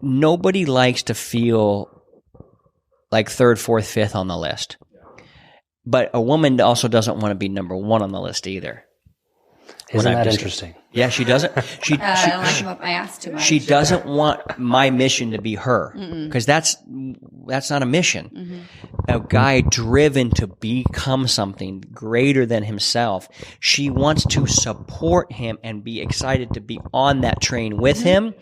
nobody likes to feel like third, fourth, fifth on the list. But a woman also doesn't want to be number one on the list either. Isn't that interesting? Yeah, she doesn't. I don't like him up my ass too much. She doesn't want my mission to be her, because that's not a mission. A guy driven to become something greater than himself. She wants to support him and be excited to be on that train with him.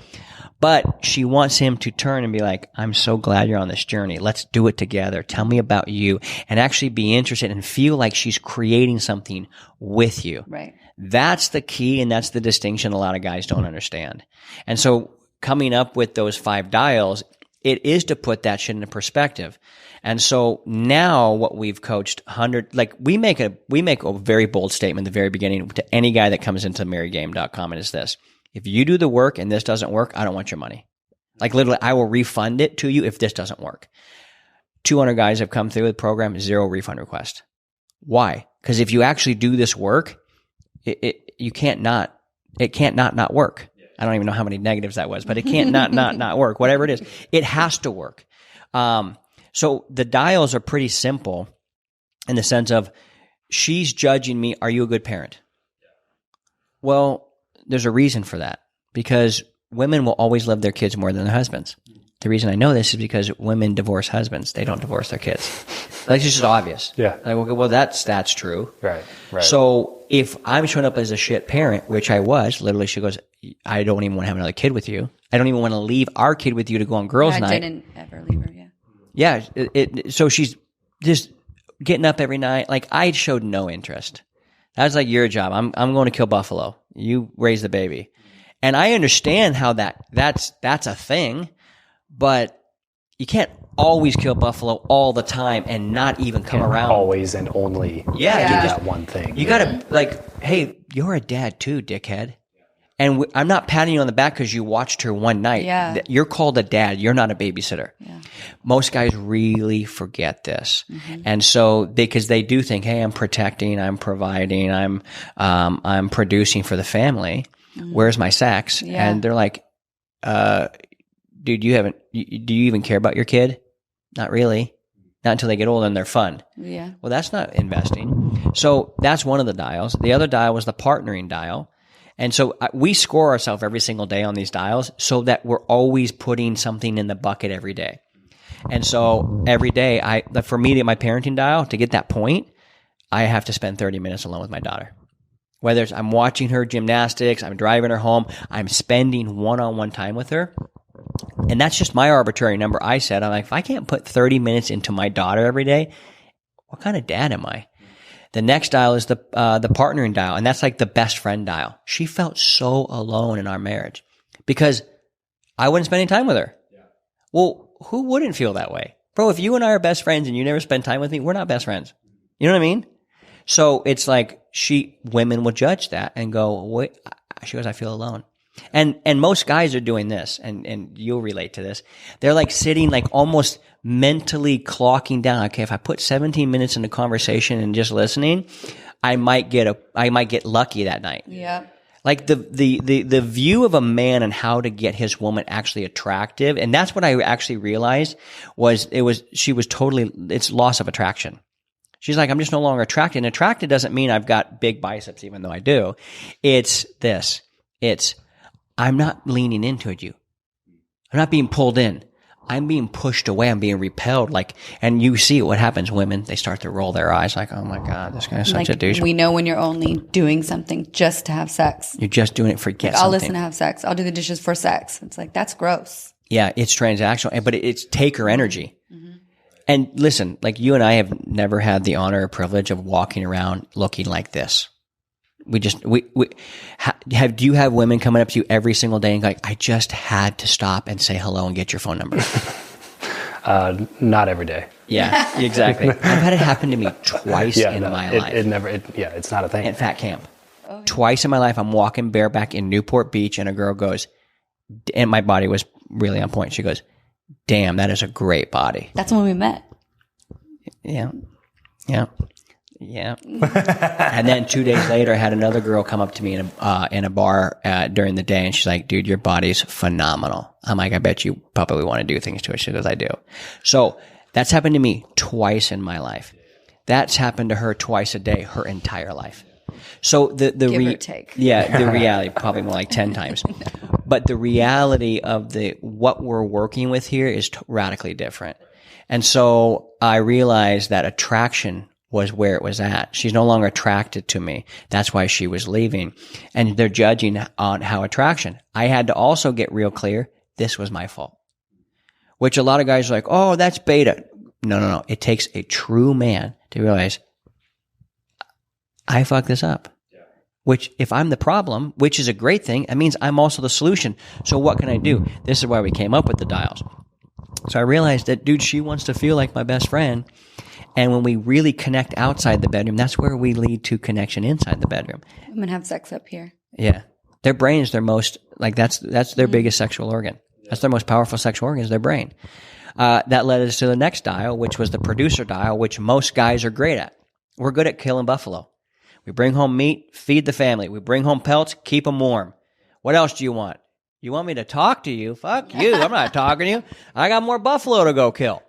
But she wants him to turn and be like, I'm so glad you're on this journey. Let's do it together. Tell me about you, and actually be interested and feel like she's creating something with you. Right. That's the key, and that's the distinction a lot of guys don't understand. And so coming up with those 5 dials, it is to put that shit into perspective. And so now what we've coached we make a very bold statement at the very beginning to any guy that comes into marrygame.com, and it's this. If you do the work and this doesn't work, I don't want your money. Like literally, I will refund it to you if this doesn't work. 200 guys have come through the program, 0 refund request. Why? Because if you actually do this work, it can't not work. I don't even know how many negatives that was, but it can't not work. Whatever it is, it has to work. So the dials are pretty simple in the sense of she's judging me. Are you a good parent? Well, there's a reason for that, because women will always love their kids more than their husbands. The reason I know this is because women divorce husbands. They don't divorce their kids. That's just obvious. Yeah. Like, well, that's true. Right. So if I'm showing up as a shit parent, which I was, literally she goes, I don't even want to have another kid with you. I don't even want to leave our kid with you to go on girls' night. I didn't ever leave her, Yeah. So she's just getting up every night. Like, I showed no interest. That was like your job. I'm going to kill buffalo. You raise the baby. And I understand how that's a thing, but you can't always kill buffalo all the time and not even come around. Always and only do that one thing. You got to hey, you're a dad too, dickhead. And I'm not patting you on the back because you watched her one night. Yeah. You're called a dad. You're not a babysitter. Yeah. Most guys really forget this. And so because they do think, hey, I'm protecting, I'm providing, I'm producing for the family. Where's my sex? Yeah. And they're like, dude, do you even care about your kid? Not really. Not until they get older and they're fun. Yeah. Well, that's not investing. So that's one of the dials. The other dial was the partnering dial. And so we score ourselves every single day on these dials so that we're always putting something in the bucket every day. And so every day, for me, my parenting dial, to get that point, I have to spend 30 minutes alone with my daughter. Whether it's I'm watching her gymnastics, I'm driving her home, I'm spending one-on-one time with her. And that's just my arbitrary number I set. I'm like, if I can't put 30 minutes into my daughter every day, what kind of dad am I? The next dial is the partnering dial, and that's like the best friend dial. She felt so alone in our marriage because I wasn't spending time with her. Yeah. Well, who wouldn't feel that way? Bro, if you and I are best friends and you never spend time with me, we're not best friends. You know what I mean? So it's like women will judge that and go, wait, she goes, I feel alone. And most guys are doing this, and you'll relate to this. They're like sitting like almost mentally clocking down. Okay, if I put 17 minutes into conversation and just listening, I might get lucky that night. Yeah. Like the view of a man and how to get his woman actually attractive, and that's what I actually realized it's loss of attraction. She's like, I'm just no longer attracted. And attracted doesn't mean I've got big biceps, even though I do. It's this. I'm not leaning into you. I'm not being pulled in. I'm being pushed away. I'm being repelled. And you see what happens. Women, they start to roll their eyes like, oh my God, this guy is such a douche. We know when you're only doing something just to have sex. You're just doing it for get I'll something. listen to have sex. I'll do the dishes for sex. It's like, that's gross. Yeah, it's transactional, but it's taker energy. Mm-hmm. And listen, like you and I have never had the honor or privilege of walking around looking like this. Do you have women coming up to you every single day and like, I just had to stop and say hello and get your phone number? Not every day. Yeah, exactly. I've had it happen to me twice in my life. It's not a thing. At fat camp. Oh, yeah. Twice in my life, I'm walking bareback in Newport Beach and a girl goes, and my body was really on point. She goes, damn, that is a great body. That's when we met. Yeah. Yeah. Yeah. And then 2 days later, I had another girl come up to me in a bar during the day, and she's like, dude, your body's phenomenal. I'm like, I bet you probably want to do things to it. She goes, I do. So that's happened to me twice in my life. That's happened to her twice a day, her entire life. So the Give or take. Yeah, the reality, probably more like 10 times. No. But the reality of what we're working with here is radically different. And so I realized that attraction was where it was at. She's no longer attracted to me. That's why she was leaving. And they're judging on how attraction. I had to also get real clear, this was my fault. Which a lot of guys are like, oh, that's beta. No. It takes a true man to realize, I fucked this up. Yeah. Which, if I'm the problem, which is a great thing, that means I'm also the solution. So what can I do? This is why we came up with the dials. So I realized that, dude, she wants to feel like my best friend. And when we really connect outside the bedroom, that's where we lead to connection inside the bedroom. Women have sex up here. Yeah. Their brain is their most, like, that's their biggest sexual organ. That's their most powerful sexual organ, is their brain. That led us to the next dial, which was the producer dial, which most guys are great at. We're good at killing buffalo. We bring home meat, feed the family. We bring home pelts, keep them warm. What else do you want? You want me to talk to you? Fuck you. I'm not talking to you. I got more buffalo to go kill.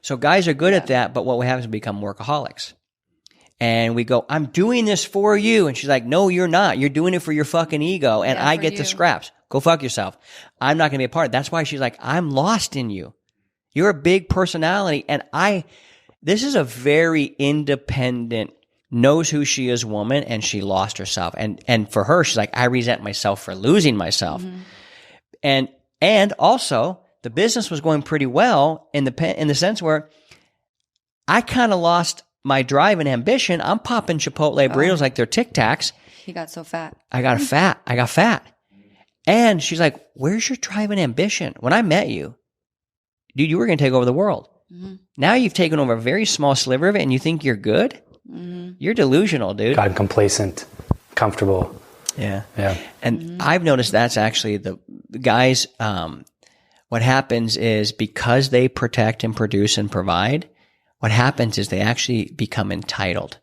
So guys are good at that, but what we have is we become workaholics. And we go, I'm doing this for you. And she's like, no, you're not. You're doing it for your fucking ego, and I get the scraps. Go fuck yourself. I'm not going to be a part of it. That's why she's like, I'm lost in you. You're a big personality. And this is a very independent, knows who she is woman, and she lost herself. And for her, she's like, I resent myself for losing myself. Mm-hmm. And also, the business was going pretty well in the sense where I kind of lost my drive and ambition. I'm popping Chipotle burritos like they're Tic Tacs. You got so fat. I got fat. And she's like, where's your drive and ambition? When I met you, dude, you were going to take over the world. Mm-hmm. Now you've taken over a very small sliver of it, and you think you're good? Mm-hmm. You're delusional, dude. God, complacent, comfortable. Yeah. And I've noticed that's actually the guys, what happens is, because they protect and produce and provide, what happens is they actually become entitled.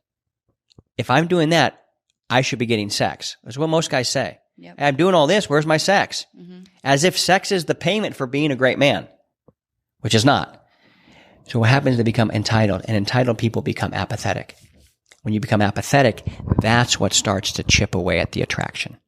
If I'm doing that, I should be getting sex. That's what most guys say. Yep. I'm doing all this, where's my sex? Mm-hmm. As if sex is the payment for being a great man, which is not. So what happens is they become entitled, and entitled people become apathetic. When you become apathetic, that's what starts to chip away at the attraction.